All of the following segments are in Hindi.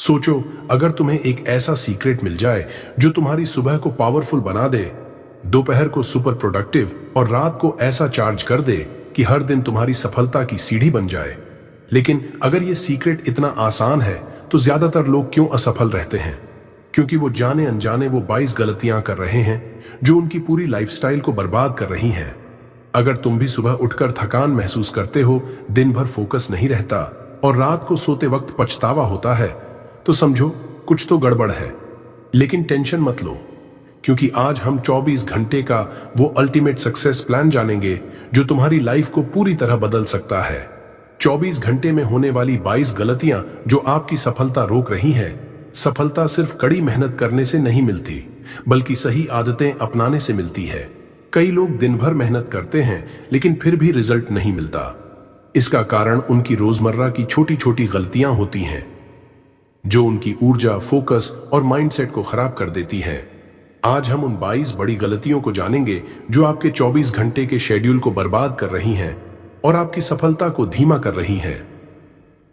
सोचो, अगर तुम्हें एक ऐसा सीक्रेट मिल जाए जो तुम्हारी सुबह को पावरफुल बना दे, दोपहर को सुपर प्रोडक्टिव और रात को ऐसा चार्ज कर दे कि हर दिन तुम्हारी सफलता की सीढ़ी बन जाए। लेकिन अगर ये सीक्रेट इतना आसान है तो ज्यादातर लोग क्यों असफल रहते हैं? क्योंकि वो जाने अनजाने वो 22 गलतियां कर रहे हैं जो उनकी पूरी लाइफस्टाइल को बर्बाद कर रही हैं। अगर तुम भी सुबह उठकर थकान महसूस करते हो, दिन भर फोकस नहीं रहता और रात को सोते वक्त पछतावा होता है, तो समझो कुछ तो गड़बड़ है। लेकिन टेंशन मत लो, क्योंकि आज हम 24 घंटे का वो अल्टीमेट सक्सेस प्लान जानेंगे जो तुम्हारी लाइफ को पूरी तरह बदल सकता है। 24 घंटे में होने वाली 22 गलतियां जो आपकी सफलता रोक रही हैं। सफलता सिर्फ कड़ी मेहनत करने से नहीं मिलती, बल्कि सही आदतें अपनाने से मिलती है। कई लोग दिन भर मेहनत करते हैं लेकिन फिर भी रिजल्ट नहीं मिलता। इसका कारण उनकी रोजमर्रा की छोटी छोटी गलतियां होती हैं जो उनकी ऊर्जा, फोकस और माइंडसेट को खराब कर देती हैं। आज हम उन 22 बड़ी गलतियों को जानेंगे जो आपके 24 घंटे के शेड्यूल को बर्बाद कर रही हैं और आपकी सफलता को धीमा कर रही हैं।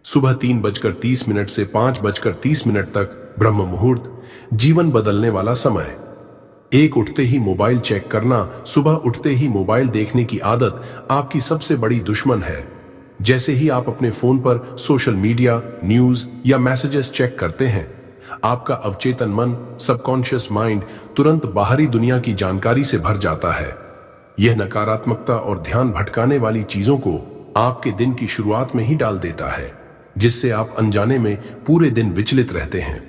सुबह 3:30 से 5:30 तक ब्रह्म मुहूर्त, जीवन बदलने वाला समय। एक उठते ही मोबाइल चेक करना, सुबह उठते ही मोबाइल देखने की आदत आपकी सबसे बड़ी दुश्मन है। जैसे ही आप अपने फोन पर सोशल मीडिया, न्यूज या मैसेजेस चेक करते हैं, आपका अवचेतन मन, सबकॉन्शियस माइंड तुरंत बाहरी दुनिया की जानकारी से भर जाता है। यह नकारात्मकता और ध्यान भटकाने वाली चीजों को आपके दिन की शुरुआत में ही डाल देता है, जिससे आप अनजाने में पूरे दिन विचलित रहते हैं।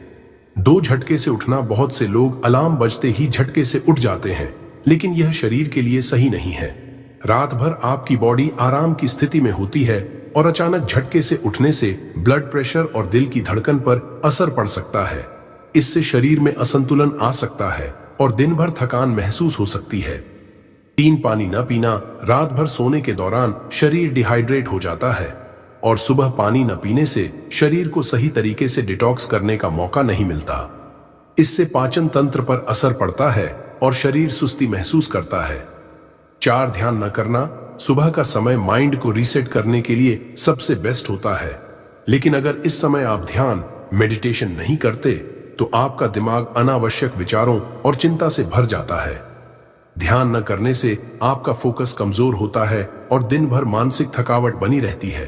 2 झटके से उठना, बहुत से लोग अलार्म बजते ही झटके से उठ जाते हैं, लेकिन यह शरीर के लिए सही नहीं है। रात भर आपकी बॉडी आराम की स्थिति में होती है और अचानक झटके से उठने से ब्लड प्रेशर और दिल की धड़कन पर असर पड़ सकता है। इससे शरीर में असंतुलन आ सकता है और दिन भर थकान महसूस हो सकती है। 3 पानी न पीना, रात भर सोने के दौरान शरीर डिहाइड्रेट हो जाता है और सुबह पानी न पीने से शरीर को सही तरीके से डिटॉक्स करने का मौका नहीं मिलता। इससे पाचन तंत्र पर असर पड़ता है और शरीर सुस्ती महसूस करता है। 4 ध्यान न करना, सुबह का समय माइंड को रीसेट करने के लिए सबसे बेस्ट होता है, लेकिन अगर इस समय आप ध्यान, मेडिटेशन नहीं करते तो आपका दिमाग अनावश्यक विचारों और चिंता से भर जाता है। ध्यान न करने से आपका फोकस कमजोर होता है और दिन भर मानसिक थकावट बनी रहती है।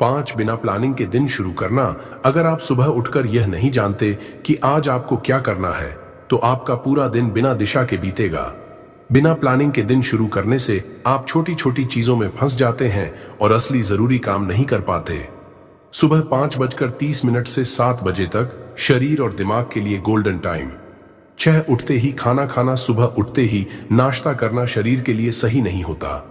5 बिना प्लानिंग के दिन शुरू करना, अगर आप सुबह उठकर यह नहीं जानते कि आज आपको क्या करना है, तो आपका पूरा दिन बिना दिशा के बीतेगा। बिना प्लानिंग के दिन शुरू करने से आप छोटी छोटी चीजों में फंस जाते हैं और असली जरूरी काम नहीं कर पाते। सुबह 5:30 से 7 बजे तक शरीर और दिमाग के लिए गोल्डन टाइम। 6 उठते ही खाना खाना, सुबह उठते ही नाश्ता करना शरीर के लिए सही नहीं होता।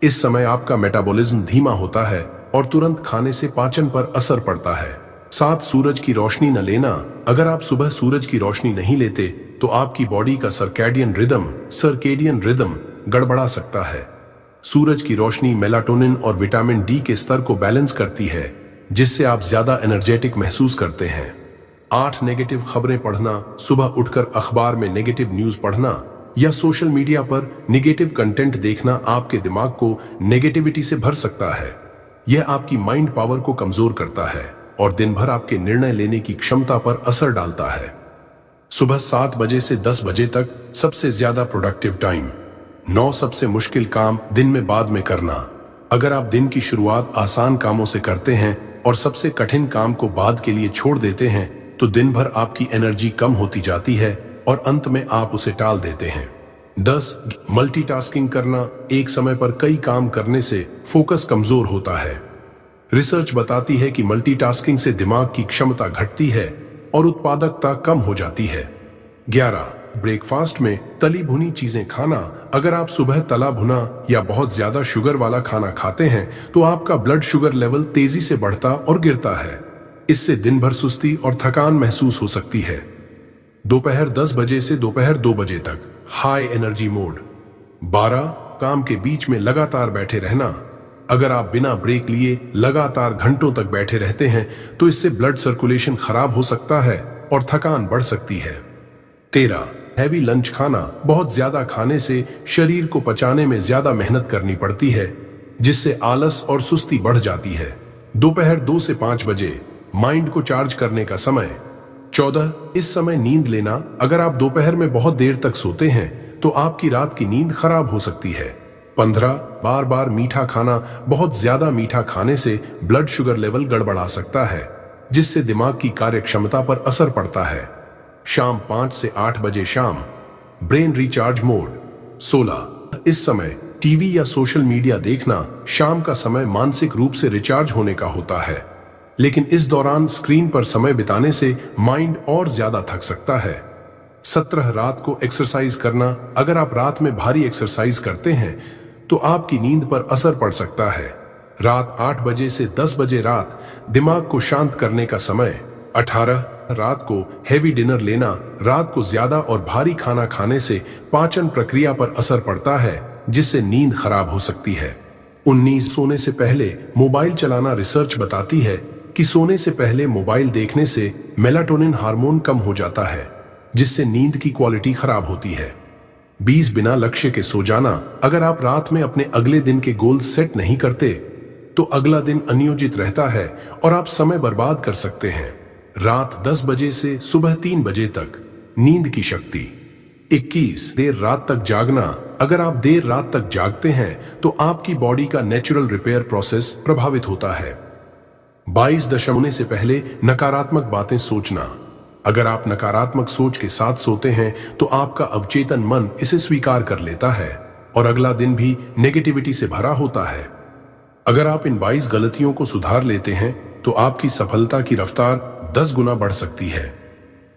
इस समय आपका मेटाबॉलिज्म धीमा होता है और तुरंत खाने से पाचन पर असर पड़ता है। 7 सूरज की रोशनी न लेना, अगर आप सुबह सूरज की रोशनी नहीं लेते तो आपकी बॉडी का सर्केडियन रिदम गड़बड़ा सकता है। सूरज की रोशनी मेलाटोनिन और विटामिन डी के स्तर को बैलेंस करती है, जिससे आप ज्यादा एनर्जेटिक महसूस करते हैं। 8 नेगेटिव खबरें पढ़ना, सुबह उठकर अखबार में नेगेटिव न्यूज पढ़ना या सोशल मीडिया पर नेगेटिव कंटेंट देखना आपके दिमाग को नेगेटिविटी से भर सकता है। यह आपकी माइंड पावर को कमजोर करता है और दिन भर आपके निर्णय लेने की क्षमता पर असर डालता है। सुबह 7 बजे से 10 बजे तक सबसे ज्यादा प्रोडक्टिव टाइम। 9 सबसे मुश्किल काम दिन में बाद में करना। अगर आप दिन की शुरुआत आसान कामों से करते हैं और सबसे कठिन काम को बाद के लिए छोड़ देते हैं, तो दिन भर आपकी एनर्जी कम होती जाती है और अंत में आप उसे टाल देते हैं। 10 मल्टीटास्किंग करना, एक समय पर कई काम करने से फोकस कमजोर होता है। रिसर्च बताती है कि मल्टीटास्किंग से दिमाग की क्षमता घटती है और उत्पादकता कम हो जाती है। 11 ब्रेकफास्ट में तली भुनी चीजें खाना। अगर आप सुबह तला भुना या बहुत ज्यादा शुगर वाला खाना खाते हैं तो आपका ब्लड शुगर लेवल तेजी से बढ़ता और गिरता है। इससे दिन भर सुस्ती और थकान महसूस हो सकती है। दोपहर 10 बजे से दोपहर 2 बजे तक हाई एनर्जी मोड। 12 काम के बीच में लगातार बैठे रहना। अगर आप बिना ब्रेक लिए लगातार घंटों तक बैठे रहते हैं तो इससे ब्लड सर्कुलेशन खराब हो सकता है और थकान बढ़ सकती है। 13 हैवी लंच खाना। बहुत ज्यादा खाने से शरीर को पचाने में ज्यादा मेहनत करनी पड़ती है, जिससे आलस और सुस्ती बढ़ जाती है। दोपहर 2 से 5 बजे माइंड को चार्ज करने का समय। 14 इस समय नींद लेना। अगर आप दोपहर में बहुत देर तक सोते हैं तो आपकी रात की नींद खराब हो सकती है। 15 बार बार मीठा खाना। बहुत ज्यादा मीठा खाने से ब्लड शुगर लेवल गड़बड़ा सकता है, जिससे दिमाग की कार्यक्षमता पर असर पड़ता है। शाम 5 से 8 बजे शाम, ब्रेन रिचार्ज मोड। 16 इस समय टीवी या सोशल मीडिया देखना शाम का समय मानसिक रूप से रिचार्ज होने का होता है, लेकिन इस दौरान स्क्रीन पर समय बिताने से माइंड और ज्यादा थक सकता है। 17 रात को एक्सरसाइज करना। अगर आप रात में भारी एक्सरसाइज करते हैं तो आपकी नींद पर असर पड़ सकता है। रात 8 बजे से 10 बजे रात दिमाग को शांत करने का समय। 18 रात को हैवी डिनर लेना। रात को ज्यादा और भारी खाना खाने से पाचन प्रक्रिया पर असर पड़ता है, जिससे नींद खराब हो सकती है। 19 सोने से पहले मोबाइल चलाना। रिसर्च बताती है कि सोने से पहले मोबाइल देखने से मेलाटोनिन हार्मोन कम हो जाता है, जिससे नींद की क्वालिटी खराब होती है। 20 बिना लक्ष्य के सो जाना। अगर आप रात में अपने अगले दिन के गोल सेट नहीं करते तो अगला दिन अनियोजित रहता है और आप समय बर्बाद कर सकते हैं। रात 10 बजे से सुबह 3 बजे तक नींद की शक्ति। 21 देर रात तक जागना। अगर आप देर रात तक जागते हैं तो आपकी बॉडी का नेचुरल रिपेयर प्रोसेस प्रभावित होता है। 22 दशमलव से पहले नकारात्मक बातें सोचना। अगर आप नकारात्मक सोच के साथ सोते हैं तो आपका अवचेतन मन इसे स्वीकार कर लेता है और अगला दिन भी नेगेटिविटी से भरा होता है। अगर आप इन 22 गलतियों को सुधार लेते हैं तो आपकी सफलता की रफ्तार 10 गुना बढ़ सकती है।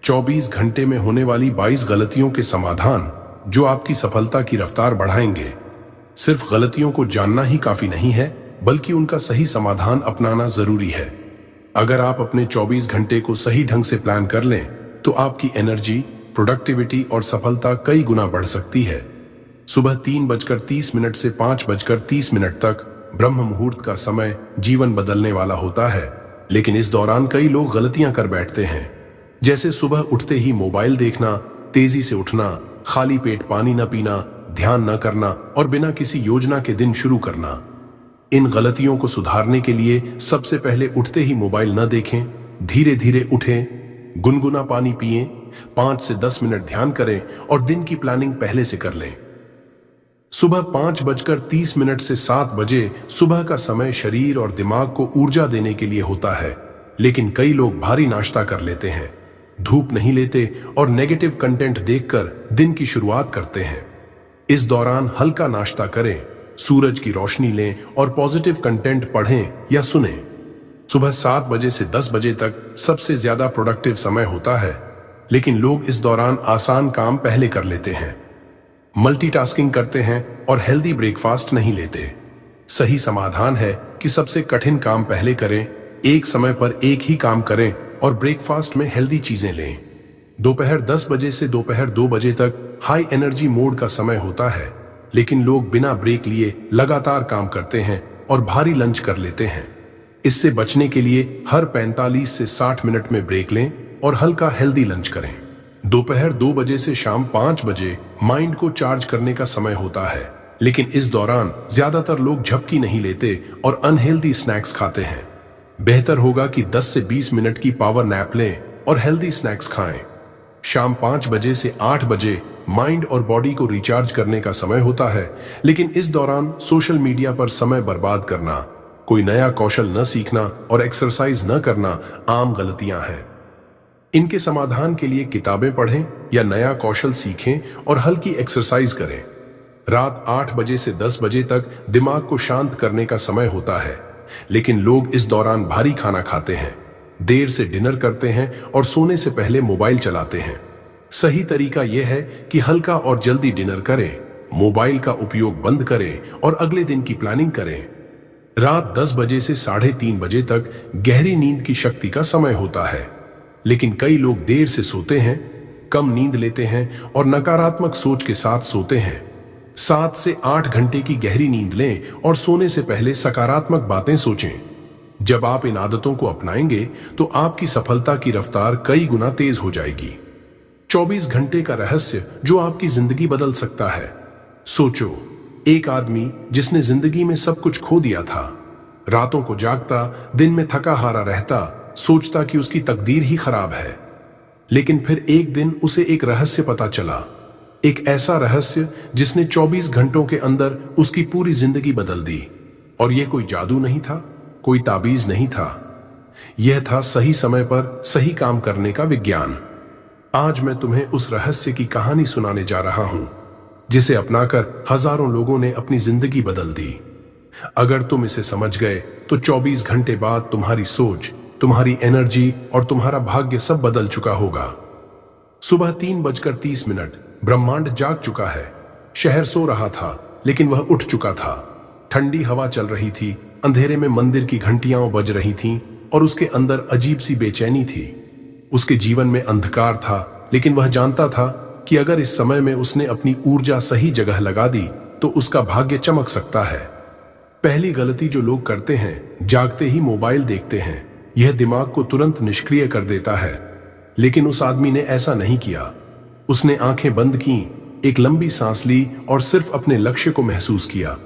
24 घंटे में होने वाली 22 गलतियों के समाधान जो आपकी सफलता की रफ्तार बढ़ाएंगे। सिर्फ गलतियों को जानना ही काफी नहीं है, बल्कि उनका सही समाधान अपनाना जरूरी है। अगर आप अपने 24 घंटे को सही ढंग से प्लान कर लें तो आपकी एनर्जी, प्रोडक्टिविटी और सफलता कई गुना बढ़ सकती है। सुबह 3:30 से 5:30 तक ब्रह्म मुहूर्त का समय जीवन बदलने वाला होता है, लेकिन इस दौरान कई लोग गलतियां कर बैठते हैं, जैसे सुबह उठते ही मोबाइल देखना, तेजी से उठना, खाली पेट पानी न पीना, ध्यान न करना और बिना किसी योजना के दिन शुरू करना। इन गलतियों को सुधारने के लिए सबसे पहले उठते ही मोबाइल न देखें, धीरे धीरे उठें, गुनगुना पानी पिएं, 5 से 10 मिनट ध्यान करें और दिन की प्लानिंग पहले से कर लें। सुबह 5:30 से 7 बजे सुबह का समय शरीर और दिमाग को ऊर्जा देने के लिए होता है, लेकिन कई लोग भारी नाश्ता कर लेते हैं, धूप नहीं लेते और नेगेटिव कंटेंट देखकर दिन की शुरुआत करते हैं। इस दौरान हल्का नाश्ता करें, सूरज की रोशनी लें और पॉजिटिव कंटेंट पढ़ें या सुनें। सुबह 7 बजे से 10 बजे तक सबसे ज्यादा प्रोडक्टिव समय होता है, लेकिन लोग इस दौरान आसान काम पहले कर लेते हैं, मल्टीटास्किंग करते हैं और हेल्दी ब्रेकफास्ट नहीं लेते। सही समाधान है कि सबसे कठिन काम पहले करें, एक समय पर एक ही काम करें और ब्रेकफास्ट में हेल्दी चीजें लें। दोपहर 10 बजे से दोपहर 2 बजे तक हाई एनर्जी मोड का समय होता है, लेकिन लोग बिना ब्रेक लिए लगातार काम करते हैं और भारी लंच कर लेते हैं। इससे बचने के लिए हर 45 से 60 मिनट में ब्रेक लें और हल्का हेल्दी लंच करें। दोपहर 2 बजे से शाम 5 बजे माइंड को चार्ज करने का समय होता है, लेकिन इस दौरान ज्यादातर लोग झपकी नहीं लेते और अनहेल्दी स्नैक्स खाते हैं। बेहतर होगा कि 10 से 20 मिनट की पावर नैप लें और हेल्दी स्नैक्स खाएं। शाम 5 बजे से 8 बजे माइंड और बॉडी को रिचार्ज करने का समय होता है, लेकिन इस दौरान सोशल मीडिया पर समय बर्बाद करना, कोई नया कौशल न सीखना और एक्सरसाइज न करना आम गलतियां हैं। इनके समाधान के लिए किताबें पढ़ें या नया कौशल सीखें और हल्की एक्सरसाइज करें। रात 8 बजे से 10 बजे तक दिमाग को शांत करने का समय होता है, लेकिन लोग इस दौरान भारी खाना खाते हैं, देर से डिनर करते हैं और सोने से पहले मोबाइल चलाते हैं। सही तरीका यह है कि हल्का और जल्दी डिनर करें, मोबाइल का उपयोग बंद करें और अगले दिन की प्लानिंग करें। रात 10 बजे से 3:30 बजे तक गहरी नींद की शक्ति का समय होता है, लेकिन कई लोग देर से सोते हैं, कम नींद लेते हैं और नकारात्मक सोच के साथ सोते हैं। 7 से 8 घंटे की गहरी नींद लें और सोने से पहले सकारात्मक बातें सोचें। जब आप इन आदतों को अपनाएंगे तो आपकी सफलता की रफ्तार कई गुना तेज हो जाएगी। 24 घंटे का रहस्य जो आपकी जिंदगी बदल सकता है। सोचो, एक आदमी जिसने जिंदगी में सब कुछ खो दिया था, रातों को जागता, दिन में थका हारा रहता, सोचता कि उसकी तकदीर ही खराब है। लेकिन फिर एक दिन उसे एक रहस्य पता चला, एक ऐसा रहस्य जिसने 24 घंटों के अंदर उसकी पूरी जिंदगी बदल दी। और यह कोई जादू नहीं था, कोई ताबीज नहीं था, यह था सही समय पर सही काम करने का विज्ञान। आज मैं तुम्हें उस रहस्य की कहानी सुनाने जा रहा हूं, जिसे अपनाकर हजारों लोगों ने अपनी जिंदगी बदल दी। अगर तुम इसे समझ गए तो 24 घंटे बाद तुम्हारी सोच, तुम्हारी एनर्जी और तुम्हारा भाग्य सब बदल चुका होगा। सुबह 3:30 ब्रह्मांड जाग चुका है। शहर सो रहा था लेकिन वह उठ चुका था। ठंडी हवा चल रही थी, अंधेरे में मंदिर की घंटियां बज रही थीं और उसके अंदर अजीब सी बेचैनी थी। उसके जीवन में अंधकार था, लेकिन वह जानता था कि अगर इस समय में उसने अपनी ऊर्जा सही जगह लगा दी तो उसका भाग्य चमक सकता है। पहली गलती जो लोग करते हैं, जागते ही मोबाइल देखते हैं। यह दिमाग को तुरंत निष्क्रिय कर देता है, लेकिन उस आदमी ने ऐसा नहीं किया। उसने आंखें बंद की, एक लंबी सांस ली और सिर्फ अपने लक्ष्य को महसूस किया।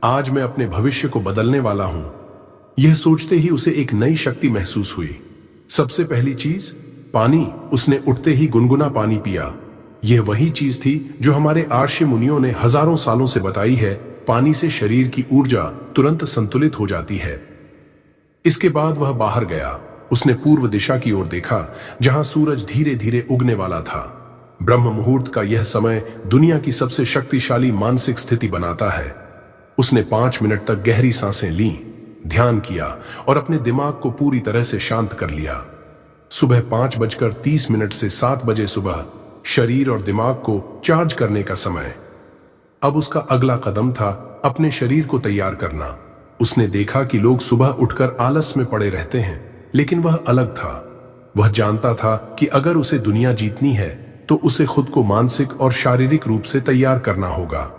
आज मैं अपने भविष्य को बदलने वाला हूं। यह सोचते ही उसे एक नई शक्ति महसूस हुई। सबसे पहली चीज, पानी। उसने उठते ही गुनगुना पानी पिया। यह वही चीज थी जो हमारे आर्षि मुनियों ने हजारों सालों से बताई है। पानी से शरीर की ऊर्जा तुरंत संतुलित हो जाती है। इसके बाद वह बाहर गया। उसने पूर्व दिशा की ओर देखा, जहां सूरज धीरे धीरे उगने वाला था। ब्रह्म मुहूर्त का यह समय दुनिया की सबसे शक्तिशाली मानसिक स्थिति बनाता है। उसने 5 मिनट तक गहरी सांसें लीं, ध्यान किया और अपने दिमाग को पूरी तरह से शांत कर लिया। सुबह 5:30 से 7 बजे सुबह शरीर और दिमाग को चार्ज करने का समय। अब उसका अगला कदम था अपने शरीर को तैयार करना। उसने देखा कि लोग सुबह उठकर आलस में पड़े रहते हैं, लेकिन वह अलग था। वह जानता था कि अगर उसे दुनिया जीतनी है तो उसे खुद को मानसिक और शारीरिक रूप से तैयार करना होगा।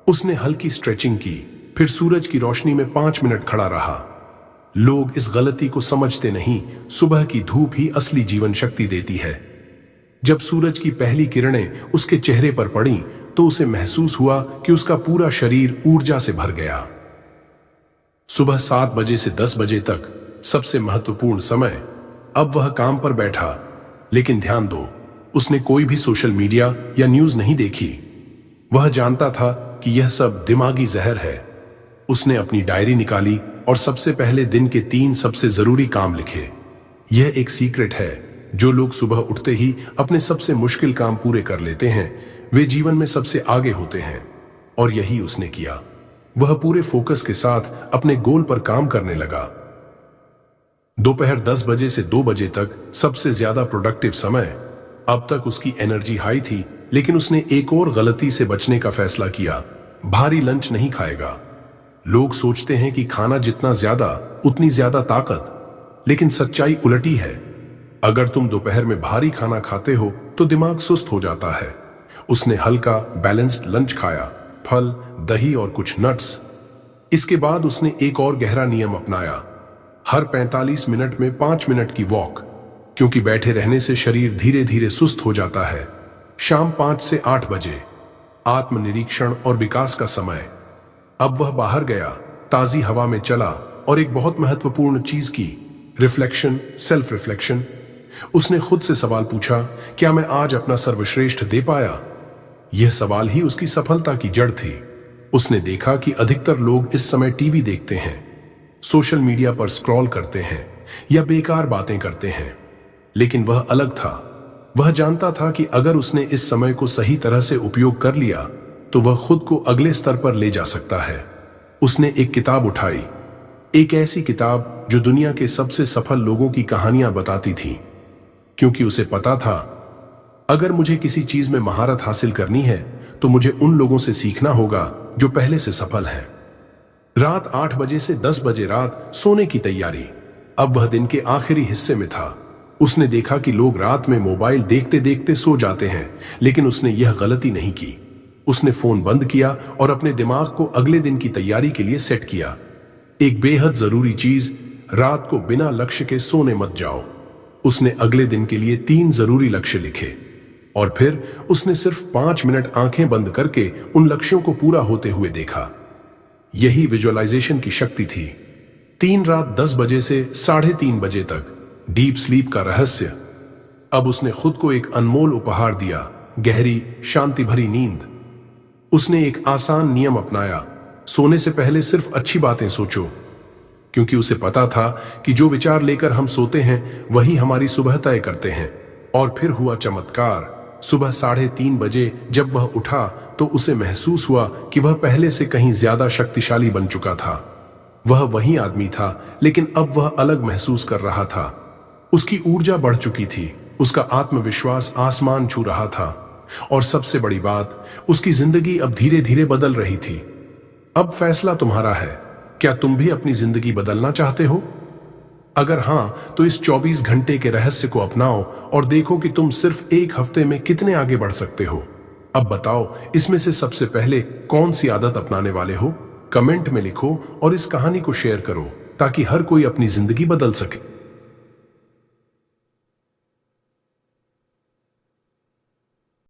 उसने हल्की स्ट्रेचिंग की, फिर सूरज की रोशनी में 5 मिनट खड़ा रहा। लोग इस गलती को समझते नहीं, सुबह की धूप ही असली जीवन शक्ति देती है। जब सूरज की पहली किरणें उसके चेहरे पर पड़ी तो उसे महसूस हुआ कि उसका पूरा शरीर ऊर्जा से भर गया। सुबह 7 बजे से 10 बजे तक सबसे महत्वपूर्ण समय। अब वह काम पर बैठा, लेकिन ध्यान दो, उसने कोई भी सोशल मीडिया या न्यूज नहीं देखी। वह जानता था कि यह सब दिमागी जहर है। उसने अपनी डायरी निकाली और सबसे पहले दिन के 3 सबसे जरूरी काम लिखे। यह एक सीक्रेट है, जो लोग सुबह उठते ही अपने सबसे मुश्किल काम पूरे कर लेते हैं, वे जीवन में सबसे आगे होते हैं। और यही उसने किया। वह पूरे फोकस के साथ अपने गोल पर काम करने लगा। दोपहर 10 बजे से 2 बजे तक सबसे ज्यादा प्रोडक्टिव समय। अब तक उसकी एनर्जी हाई थी, लेकिन उसने एक और गलती से बचने का फैसला किया। भारी लंच नहीं खाएगा। लोग सोचते हैं कि खाना जितना ज्यादा उतनी ज्यादा ताकत, लेकिन सच्चाई उलटी है। अगर तुम दोपहर में भारी खाना खाते हो तो दिमाग सुस्त हो जाता है। उसने हल्का बैलेंस्ड लंच खाया, फल, दही और कुछ नट्स। इसके बाद उसने एक और गहरा नियम अपनाया, हर 45 मिनट में 5 मिनट की वॉक, क्योंकि बैठे रहने से शरीर धीरे धीरे सुस्त हो जाता है। शाम 5 से 8 बजे आत्मनिरीक्षण और विकास का समय। अब वह बाहर गया, ताजी हवा में चला और एक बहुत महत्वपूर्ण चीज की, रिफ्लेक्शन, सेल्फ रिफ्लेक्शन। उसने खुद से सवाल पूछा, क्या मैं आज अपना सर्वश्रेष्ठ दे पाया? यह सवाल ही उसकी सफलता की जड़ थी। उसने देखा कि अधिकतर लोग इस समय टीवी देखते हैं, सोशल मीडिया पर स्क्रॉल करते हैं या बेकार बातें करते हैं, लेकिन वह अलग था। वह जानता था कि अगर उसने इस समय को सही तरह से उपयोग कर लिया तो वह खुद को अगले स्तर पर ले जा सकता है। उसने एक किताब उठाई, एक ऐसी किताब जो दुनिया के सबसे सफल लोगों की कहानियां बताती थी, क्योंकि उसे पता था अगर मुझे किसी चीज में महारत हासिल करनी है तो मुझे उन लोगों से सीखना होगा जो पहले से सफल हैं। रात 8 बजे से 10 बजे रात सोने की तैयारी। अब वह दिन के आखिरी हिस्से में था। उसने देखा कि लोग रात में मोबाइल देखते देखते सो जाते हैं, लेकिन उसने यह गलती नहीं की। उसने फोन बंद किया और अपने दिमाग को अगले दिन की तैयारी के लिए सेट किया। एक बेहद जरूरी चीज, रात को बिना लक्ष्य के सोने मत जाओ। उसने अगले दिन के लिए 3 जरूरी लक्ष्य लिखे और फिर उसने सिर्फ 5 मिनट आंखें बंद करके उन लक्ष्यों को पूरा होते हुए देखा। यही विजुअलाइजेशन की शक्ति थी। 3 रात 10 बजे से 3:30 बजे तक डीप स्लीप का रहस्य। अब उसने खुद को एक अनमोल उपहार दिया, गहरी शांति भरी नींद। उसने एक आसान नियम अपनाया, सोने से पहले सिर्फ अच्छी बातें सोचो, क्योंकि उसे पता था कि जो विचार लेकर हम सोते हैं वही हमारी सुबह तय करते हैं। और फिर हुआ चमत्कार। सुबह 3:30 बजे जब वह उठा तो उसे महसूस हुआ कि वह पहले से कहीं ज्यादा शक्तिशाली बन चुका था। वह वही आदमी था, लेकिन अब वह अलग महसूस कर रहा था। उसकी ऊर्जा बढ़ चुकी थी, उसका आत्मविश्वास आसमान छू रहा था, और सबसे बड़ी बात, उसकी जिंदगी अब धीरे धीरे बदल रही थी। अब फैसला तुम्हारा है, क्या तुम भी अपनी जिंदगी बदलना चाहते हो? अगर हां, तो इस 24 घंटे के रहस्य को अपनाओ और देखो कि तुम सिर्फ एक हफ्ते में कितने आगे बढ़ सकते हो। अब बताओ, इसमें से सबसे पहले कौन सी आदत अपनाने वाले हो? कमेंट में लिखो और इस कहानी को शेयर करो ताकि हर कोई अपनी जिंदगी बदल सके।